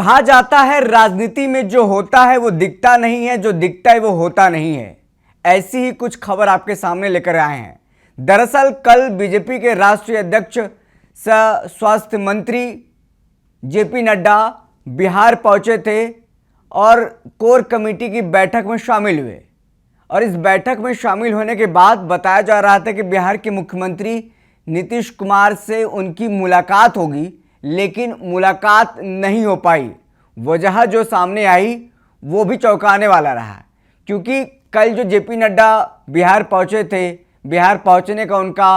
कहा जाता है राजनीति में जो होता है वो दिखता नहीं है, जो दिखता है वो होता नहीं है। ऐसी ही कुछ खबर आपके सामने लेकर आए हैं। दरअसल कल बीजेपी के राष्ट्रीय अध्यक्ष सह स्वास्थ्य मंत्री जेपी नड्डा बिहार पहुंचे थे और कोर कमेटी की बैठक में शामिल हुए। और इस बैठक में शामिल होने के बाद बताया जा रहा था कि बिहार के मुख्यमंत्री नीतीश कुमार से उनकी मुलाकात होगी, लेकिन मुलाकात नहीं हो पाई। वजह जो सामने आई वो भी चौंकाने वाला रहा, क्योंकि कल जो जेपी नड्डा बिहार पहुंचे थे, बिहार पहुंचने का उनका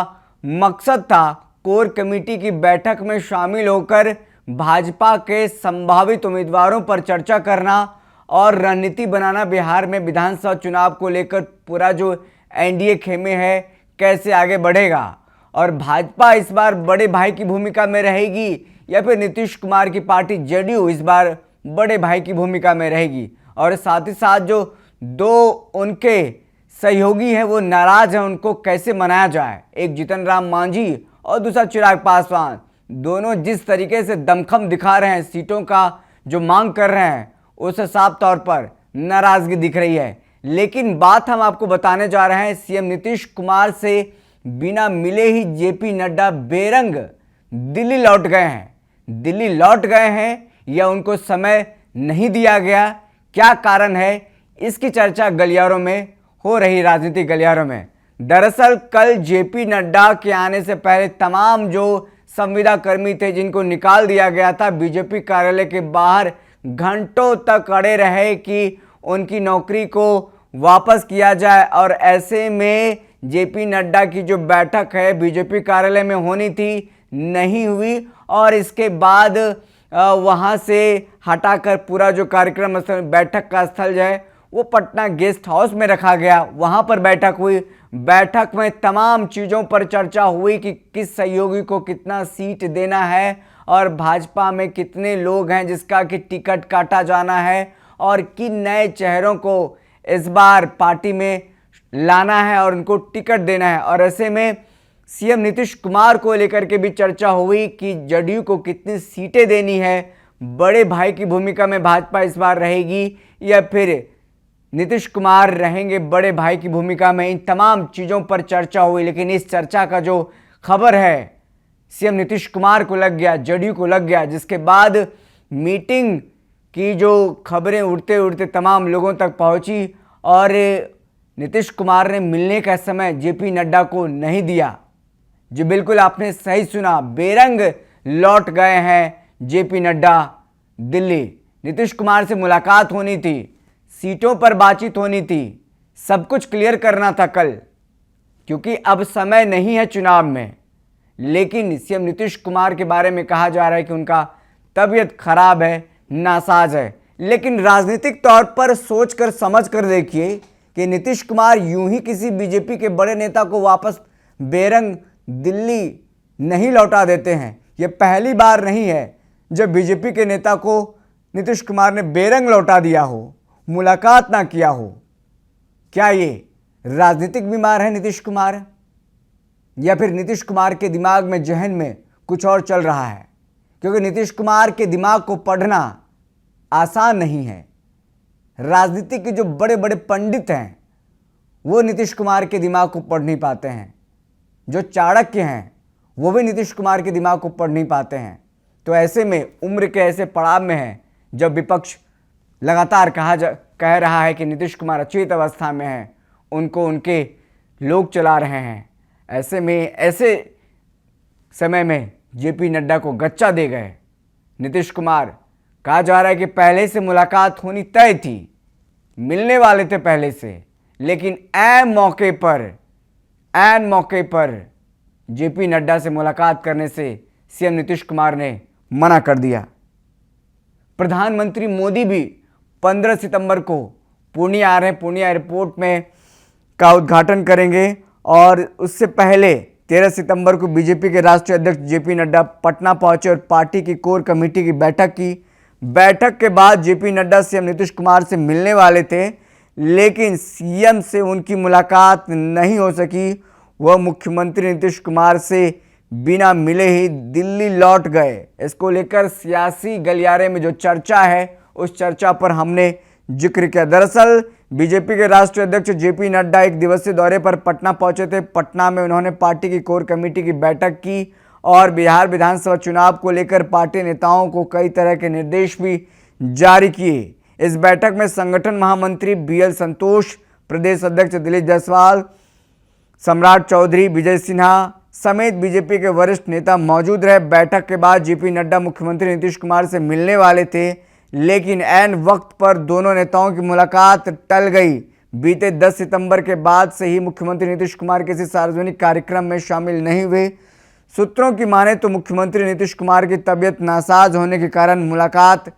मकसद था कोर कमेटी की बैठक में शामिल होकर भाजपा के संभावित उम्मीदवारों पर चर्चा करना और रणनीति बनाना। बिहार में विधानसभा चुनाव को लेकर पूरा जो एनडीए खेमे है कैसे आगे बढ़ेगा, और भाजपा इस बार बड़े भाई की भूमिका में रहेगी या फिर नीतीश कुमार की पार्टी जेडीयू इस बार बड़े भाई की भूमिका में रहेगी। और साथ ही साथ जो दो उनके सहयोगी हैं वो नाराज हैं, उनको कैसे मनाया जाए। एक जीतन राम मांझी और दूसरा चिराग पासवान, दोनों जिस तरीके से दमखम दिखा रहे हैं, सीटों का जो मांग कर रहे हैं, उससे साफ तौर पर नाराजगी दिख रही है। लेकिन बात हम आपको बताने जा रहे हैं, सीएम नीतीश कुमार से बिना मिले ही जेपी नड्डा बेरंग दिल्ली लौट गए हैं। दिल्ली लौट गए हैं या उनको समय नहीं दिया गया, क्या कारण है, इसकी चर्चा गलियारों में हो रही, राजनीतिक गलियारों में। दरअसल कल जेपी नड्डा के आने से पहले तमाम जो संविदा कर्मी थे जिनको निकाल दिया गया था, बीजेपी कार्यालय के बाहर घंटों तक अड़े रहे कि उनकी नौकरी को वापस किया जाए। और ऐसे में जेपी नड्डा की जो बैठक है बीजेपी कार्यालय में होनी थी, नहीं हुई। और इसके बाद वहां से हटाकर पूरा जो कार्यक्रम बैठक का स्थल जो है वो पटना गेस्ट हाउस में रखा गया, वहां पर बैठक हुई। बैठक में तमाम चीज़ों पर चर्चा हुई कि किस सहयोगी को कितना सीट देना है और भाजपा में कितने लोग हैं जिसका कि टिकट काटा जाना है और किन नए चेहरों को इस बार पार्टी में लाना है और उनको टिकट देना है। और ऐसे में सीएम नीतीश कुमार को लेकर के भी चर्चा हुई कि जदयू को कितनी सीटें देनी है, बड़े भाई की भूमिका में भाजपा इस बार रहेगी या फिर नीतीश कुमार रहेंगे बड़े भाई की भूमिका में। इन तमाम चीज़ों पर चर्चा हुई, लेकिन इस चर्चा का जो खबर है सीएम नीतीश कुमार को लग गया, जदयू को लग गया, जिसके बाद मीटिंग की जो खबरें उड़ते उड़ते तमाम लोगों तक पहुंची और नीतीश कुमार ने मिलने का समय जेपी नड्डा को नहीं दिया। जी बिल्कुल आपने सही सुना, बेरंग लौट गए हैं जेपी नड्डा दिल्ली। नीतीश कुमार से मुलाकात होनी थी, सीटों पर बातचीत होनी थी, सब कुछ क्लियर करना था कल, क्योंकि अब समय नहीं है चुनाव में। लेकिन सीएम नीतीश कुमार के बारे में कहा जा रहा है कि उनका तबीयत खराब है, नासाज है। लेकिन राजनीतिक तौर पर सोच कर समझ कर देखिए कि नीतीश कुमार यूं ही किसी बीजेपी के बड़े नेता को वापस बेरंग दिल्ली नहीं लौटा देते हैं। यह पहली बार नहीं है जब बीजेपी के नेता को नीतीश कुमार ने बेरंग लौटा दिया हो, मुलाकात ना किया हो। क्या ये राजनीतिक बीमार है नीतीश कुमार, या फिर नीतीश कुमार के दिमाग में, जहन में कुछ और चल रहा है? क्योंकि नीतीश कुमार के दिमाग को पढ़ना आसान नहीं है। राजनीति के जो बड़े बड़े पंडित हैं वो नीतीश कुमार के दिमाग को पढ़ नहीं पाते हैं, जो चाणक्य हैं वो भी नीतीश कुमार के दिमाग को पढ़ नहीं पाते हैं। तो ऐसे में उम्र के ऐसे पड़ाव में है जब विपक्ष लगातार कह रहा है कि नीतीश कुमार अचेत अवस्था में है, उनको उनके लोग चला रहे हैं, ऐसे में ऐसे समय में जेपी नड्डा को गच्चा दे गए नीतीश कुमार। कहा जा रहा है कि पहले से मुलाकात होनी तय थी, मिलने वाले थे पहले से, लेकिन ऐन मौके पर जेपी नड्डा से मुलाकात करने से सीएम नीतीश कुमार ने मना कर दिया। प्रधानमंत्री मोदी भी 15 सितंबर को पूर्णिया आ रहे हैं, पूर्णिया एयरपोर्ट में का उद्घाटन करेंगे। और उससे पहले 13 सितंबर को बीजेपी के राष्ट्रीय अध्यक्ष जेपी नड्डा पटना पहुंचे और पार्टी की कोर कमेटी की बैठक की। बैठक के बाद जेपी नड्डा सीएम नीतीश कुमार से मिलने वाले थे, लेकिन सीएम से उनकी मुलाकात नहीं हो सकी। वह मुख्यमंत्री नीतीश कुमार से बिना मिले ही दिल्ली लौट गए। इसको लेकर सियासी गलियारे में जो चर्चा है उस चर्चा पर हमने जिक्र किया। दरअसल बीजेपी के राष्ट्रीय अध्यक्ष जेपी नड्डा एक दिवसीय दौरे पर पटना पहुंचे थे। पटना में उन्होंने पार्टी की कोर कमेटी की बैठक की और बिहार विधानसभा चुनाव को लेकर पार्टी नेताओं को कई तरह के निर्देश भी जारी किए। इस बैठक में संगठन महामंत्री बीएल संतोष, प्रदेश अध्यक्ष दिलीप जायसवाल, सम्राट चौधरी, विजय सिन्हा समेत बीजेपी के वरिष्ठ नेता मौजूद रहे। बैठक के बाद जेपी नड्डा मुख्यमंत्री नीतीश कुमार से मिलने वाले थे, लेकिन ऐन वक्त पर दोनों नेताओं की मुलाकात टल गई। बीते 10 सितंबर के बाद से ही मुख्यमंत्री नीतीश कुमार किसी सार्वजनिक कार्यक्रम में शामिल नहीं हुए। सूत्रों की माने तो मुख्यमंत्री नीतीश कुमार की तबीयत नासाज होने के कारण मुलाकात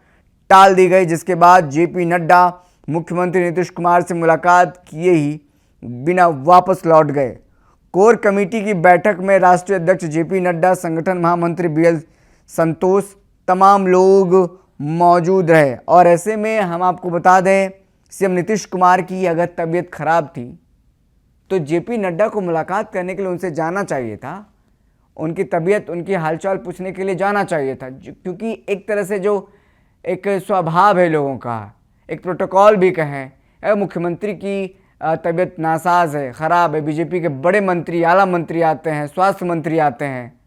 टाल दी गई, जिसके बाद जेपी नड्डा मुख्यमंत्री नीतीश कुमार से मुलाकात किए ही बिना वापस लौट गए। कोर कमेटी की बैठक में राष्ट्रीय अध्यक्ष जेपी नड्डा, संगठन महामंत्री बीएल संतोष, तमाम लोग मौजूद रहे। और ऐसे में हम आपको बता दें, सीएम नीतीश कुमार की अगर तबीयत खराब थी तो जेपी नड्डा को मुलाकात करने के लिए उनसे जाना चाहिए था, उनकी तबीयत, उनकी हालचाल पूछने के लिए जाना चाहिए था, क्योंकि एक तरह से जो एक स्वभाव है लोगों का, एक प्रोटोकॉल भी कहें, मुख्यमंत्री की तबीयत नासाज है, ख़राब है, बीजेपी के बड़े मंत्री, आला मंत्री आते हैं, स्वास्थ्य मंत्री आते हैं,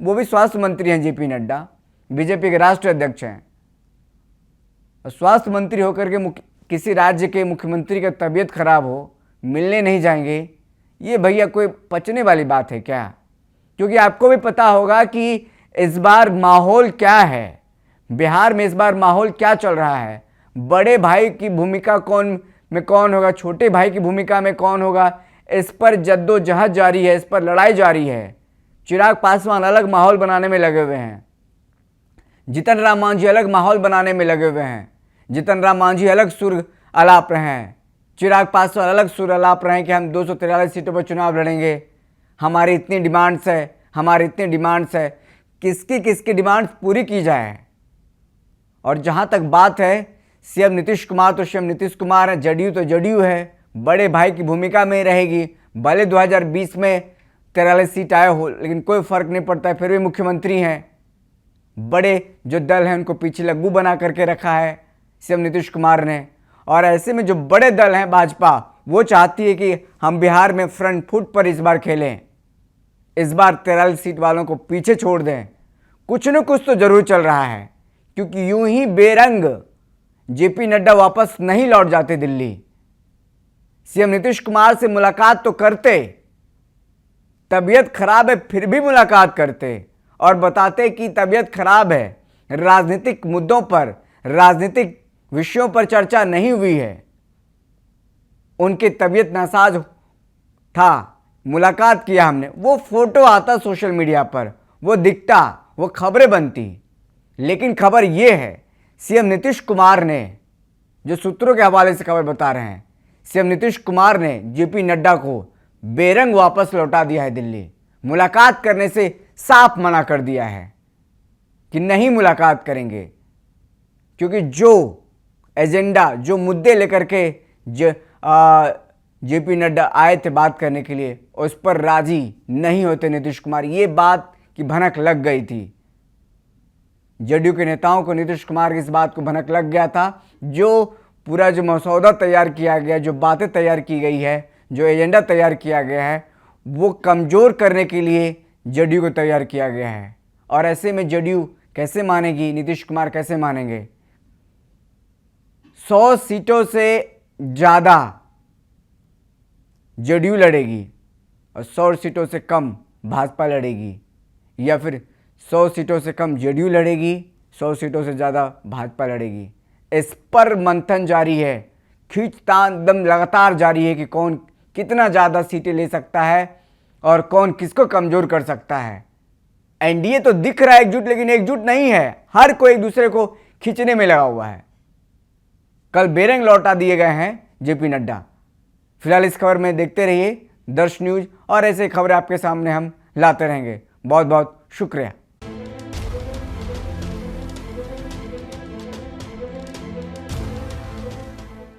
वो भी स्वास्थ्य मंत्री हैं जेपी नड्डा, बीजेपी के राष्ट्रीय अध्यक्ष हैं। स्वास्थ्य मंत्री होकर के किसी राज्य के मुख्यमंत्री का तबीयत खराब हो, मिलने नहीं जाएंगे, ये भैया कोई पचने वाली बात है क्या? क्योंकि आपको भी पता होगा कि इस बार माहौल क्या है, बिहार में इस बार माहौल क्या चल रहा है। बड़े भाई की भूमिका कौन होगा, छोटे भाई की भूमिका में कौन होगा, इस पर जद्दोजहद जारी है, इस पर लड़ाई जारी है। चिराग पासवान अलग माहौल बनाने में लगे हुए हैं, जीतन राम मांझी अलग माहौल बनाने में लगे हुए हैं। जीतन राम मांझी अलग सुर अलाप रहे हैं, चिराग पासवान अलग सुर अलाप रहे हैं कि हम 243 सीटों पर चुनाव लड़ेंगे, हमारी इतनी डिमांड्स है, हमारी इतनी डिमांड्स है। किसकी डिमांड्स पूरी की जाए? और जहां तक बात है सीएम नीतीश कुमार, तो सीएम नीतीश कुमार है, जदयू तो जदयू है, बड़े भाई की भूमिका में रहेगी। भले 2020 में 43 सीट आए हो, लेकिन कोई फर्क नहीं पड़ता है, फिर भी मुख्यमंत्री हैं। बड़े जो दल हैं उनको पीछे लग्गू बना करके रखा है सीएम नीतीश कुमार ने। और ऐसे में जो बड़े दल हैं, भाजपा, वो चाहती है कि हम बिहार में फ्रंट फुट पर इस बार खेलें, इस बार 43 सीट वालों को पीछे छोड़ दें। कुछ न कुछ तो जरूर चल रहा है, क्योंकि यूं ही बेरंग जेपी नड्डा वापस नहीं लौट जाते दिल्ली। सीएम नीतीश कुमार से मुलाकात तो करते, तबीयत खराब है फिर भी मुलाकात करते और बताते कि तबीयत खराब है, राजनीतिक मुद्दों पर, राजनीतिक विषयों पर चर्चा नहीं हुई है, उनकी तबीयत नासाज था, मुलाकात किया हमने। वो फोटो आता सोशल मीडिया पर, वो दिखता, वो खबरें बनती। लेकिन खबर ये है, सीएम नीतीश कुमार ने, जो सूत्रों के हवाले से खबर बता रहे हैं, सीएम नीतीश कुमार ने जेपी नड्डा को बेरंग वापस लौटा दिया है दिल्ली। मुलाकात करने से साफ मना कर दिया है कि नहीं मुलाकात करेंगे, क्योंकि जो एजेंडा, जो मुद्दे लेकर के जेपी नड्डा आए थे बात करने के लिए, उस पर राजी नहीं होते नीतीश कुमार। ये बात की भनक लग गई थी जदयू के नेताओं को, नीतीश कुमार की इस बात को भनक लग गया था। जो पूरा जो मसौदा तैयार किया गया, जो बातें तैयार की गई है, जो एजेंडा तैयार किया गया है, वो कमज़ोर करने के लिए जदयू को तैयार किया गया है। और ऐसे में जदयू कैसे मानेगी, नीतीश कुमार कैसे मानेंगे? 100 सीटों से ज़्यादा जदयू लड़ेगी और 100 सीटों से कम भाजपा लड़ेगी, या फिर 100 सीटों से कम जदयू लड़ेगी, 100 सीटों से ज़्यादा भाजपा लड़ेगी। इस पर मंथन जारी है, खींचतान दम लगातार जारी है कि कौन कितना ज़्यादा सीटें ले सकता है और कौन किसको कमज़ोर कर सकता है। एनडीए तो दिख रहा है एकजुट, लेकिन एकजुट नहीं है, हर कोई एक दूसरे को खींचने में लगा हुआ है। कल बेरंग लौटा दिए गए हैं जेपी नड्डा। फिलहाल इस खबर में देखते रहिए दर्श न्यूज, और ऐसे खबरें आपके सामने हम लाते रहेंगे। बहुत बहुत शुक्रिया।